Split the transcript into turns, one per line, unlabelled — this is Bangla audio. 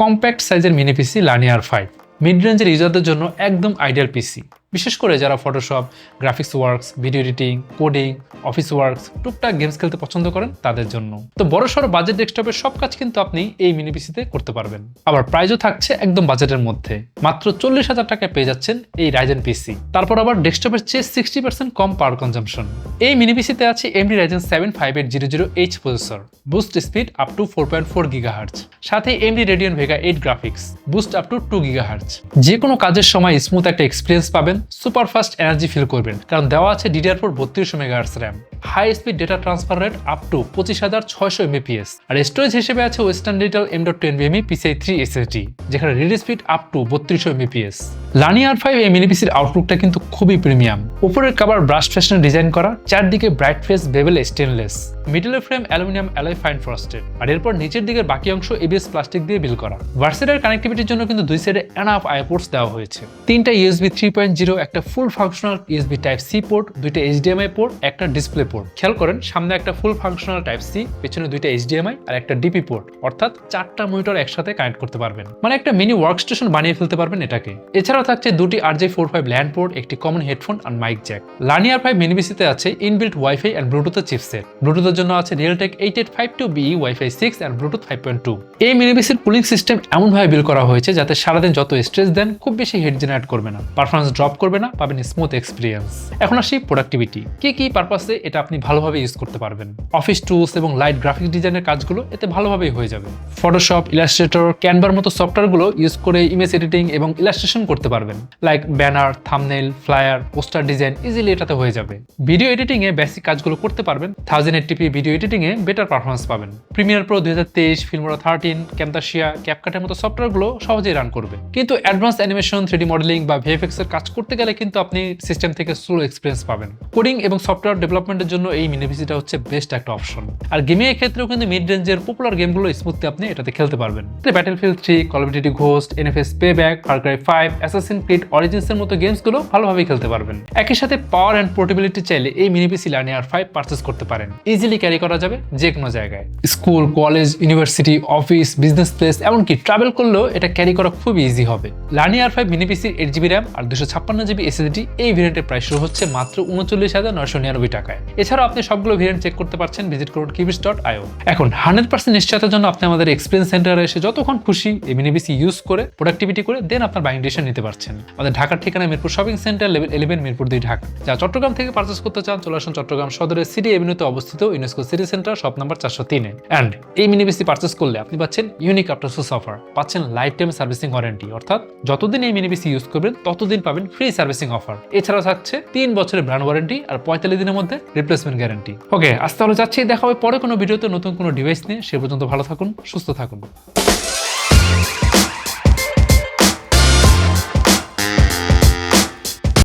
কম্প্যাক্ট সাইজের মিনি পিসি লানিয়া R5 মিড রেঞ্জের ইউজারদের জন্য একদম আইডিয়াল পিসি, বিশেষ করে যারা Photoshop, graphics works, video editing, coding, office works, টুকটাক গেমস খেলতে পছন্দ করেন তাদের জন্য। তো বড়সড় বাজেট ডেস্কটপের সব কাজ কিন্তু আপনি এই মিনি পিসিতে করতে পারবেন। আবার প্রাইসও থাকছে একদম বাজেটের মধ্যে, মাত্র 40,000 টাকায় পেয়ে যাচ্ছেন এই রাইজেন পিসি। তারপর আবার ডেস্কটপের চেয়ে 60% কম পাওয়ার কনজাম্পশন। এই মিনি পিসিতে আছে AMD Ryzen 7 5800H processor, boost speed up two 4.4 GHz, সাথে AMD Radeon Vega 8 graphics, boost up to 2 GHz। যে কোনো কাজের সময় স্মুথ একটা এক্সপিরিয়েন্স পাবেন, সুপার ফাস্ট এনার্জি ফিল করবেন, কারণ দেওয়া আছে DDR4 32 MHz RAM, high speed data transfer rate up to 25,600 Mbps, আর স্টোরেজ হিসেবে আছে western digital M.2 NVMe PCIe 3 SSD, যেখানে read speed up to 3200 Mbps। লানিয়া R5 এই মিনি পিসির আউটলুকটা কিন্তু খুবই প্রিমিয়াম। উপরের কভার ব্রাশ ফ্যাশনে ডিজাইন করা, চারদিকে ব্রাইট ফেস বেবেল স্টেনলেস, মিডলের frame aluminium alloy fine frosted, আর এরপর নিচের দিকের বাকি অংশ ABS প্লাস্টিক দিয়ে বিল করা। ভার্সেটাইল কানেক্টিভিটির জন্য কিন্তু দুই সাইডে এনাফ আই পোর্টস দেওয়া হয়েছে, তিনটা USB 3.0, একটা full functional USB type C port, দুইটা HDMI পোর্ট, একটা ডিসপ্লে পোর্ট। খেয়াল করেন সামনে একটা ফুল ফাংশনাল টাইপ সি, পেছনে দুইটা HDMI আর একটা DP পোর্ট, অর্থাৎ চারটা মনিটর একসাথে কানেক্ট করতে পারবেন, মানে একটা মিনি ওয়ার্কস্টেশন বানিয়ে ফেলতে পারবেন এটাকে। এছাড়াও থাকছে দুটি RJ45 ল্যান্ড পোর্ট, একটি কমন হেডফোন আর মাইক জ্যাক। লানিয়া R5 মিনি পিসিতে আছে ইনবিল্ট ওয়াইফাই এন্ড ব্লুটুথের চিপসেট। ব্লুটুথের জন্য আছে Realtek 8852BE Wi-Fi 6 and Bluetooth 5.2। এই মিনি পিসির কুলিং সিস্টেম এমনভাবে বিল করা হয়েছে যাতে সারাদিন যত স্ট্রেস দেন খুব বেশি হিট জেনারেট করবে না, পারফরম্যান্স ড্রপ করবে না, পাবেন স্মুথ এক্সপিরিয়েন্স। এখন আসি প্রোডাক্টিভিটি, কি পারপাসে এটা আপনি ভালোভাবে ইউজ করতে পারবেন। অফিস টুলস এবং লাইট গ্রাফিক্স ডিজাইনের কাজগুলো এতে ভালোভাবেই হয়ে যাবে। ফটোশপ, ইলাস্ট্রেটর, ক্যানভার মতো সফটওয়্যারগুলো ইউজ করে ইমেজ এডিটিং এবং ইলাস্ট্রেশন করতে পারবেন, like banner, thumbnail, flyer, poster design easily এটাতে হয়ে যাবে। ভিডিও এডিটিং এ বেসিক কাজগুলো করতে পারবেন, 1080p video editing a better performance পাবেন। প্রিমিয়ার প্রো 2023, ফিল্মোরা 13, ক্যামতাশিয়া, ক্যাপকাটের মতো সফটওয়্যারগুলো সহজেই রান করবে। কিন্তু অ্যাডভান্স অ্যানিমেশন, 3D মডেলিং বা VFX এর কাজ করতে গেলে কিন্তু আপনি সিস্টেম থেকে স্লো এক্সপিরিয়েন্স পাবেন। কোডিং এবং সফটওয়্যার ডেভেলপমেন্টের জন্য এই মিনি পিসিটা হচ্ছে বেস্ট একটা অপশন। আর গেমিং এর ক্ষেত্রেও কিন্তু মিড রেঞ্জের পপুলার গেমগুলো স্মুথলি আপনি এটাতে খেলতে পারবেন। Battlefield 3, call of duty ghost, NFS payback, Far Cry 5, assassin Creed origins এর মতো গেমসগুলো ভালোভাবে খেলতে পারবেন। একই সাথে পাওয়ার এন্ড পোর্টেবিলিটি চাইলে এই মিনি পিসি লানিয়া R5 পারচেজ করতে পারেন, ইজিলি ক্যারি করা যাবে যে কোনো জায়গায়। School, college, university, office, business place, এমনকি ট্রাভেল করলেও এটা ক্যারি করা খুব ইজি হবে। লানিয়া R5 মিনি পিসির 8GB RAM আর 256GB SSD এই ভেরিয়েন্টের প্রাইস শুরু হচ্ছে মাত্র 39,999 টাকায়। এছাড়াও আপনি সবগুলো ভেরিয়েন্ট চেক করতে পারছেন, ভিজিট করুন keybits.io। এখন 100% নিশ্চয়তার জন্য আপনি আমাদের এক্সপিরিয়েন্স সেন্টারে এসে যতক্ষণ খুশি এই মিনি পিসি ইউজ করে প্রোডাক্টিভিটি করে দেন আপনার বাইং ডিসিশন নিতে পারছেন। আমাদের ঢাকার ঠিকানা Mirpur shopping centre, level 11, Mirpur 2, Dhaka. যা চট্টগ্রাম থেকে পারচেস করতে চান চলে আসুন চট্টগ্রাম সদরের সিটি এভিনিউতে অবস্থিত UNESCO city centre, shop number 403-এ। এন্ড এই মিনি পিসি পারচেস করলে আপনি পাচ্ছেন ইউনিক আফটার সেলস অফার, পাচ্ছেন লাইফ টাইম সার্ভিসিং ওয়ারেন্টি, অর্থাৎ যতদিন এই মিনি পিসি ইউজ করবেন ততদিন পাবেন ফ্রি সার্ভিসিং অফার। এছাড়াও থাকছে 3 বছরের ব্র্যান্ড ওয়ারেন্টি আর 45 দিনের মধ্যে রিপ্লেসমেন্ট গ্যারান্টি। ওকে, আজ তাহলে যাচ্ছি, দেখা হবে পরে কোনো ভিডিওতে নতুন কোনো ডিভাইস নিয়ে। সে পর্যন্ত ভালো থাকুন, সুস্থ থাকুন।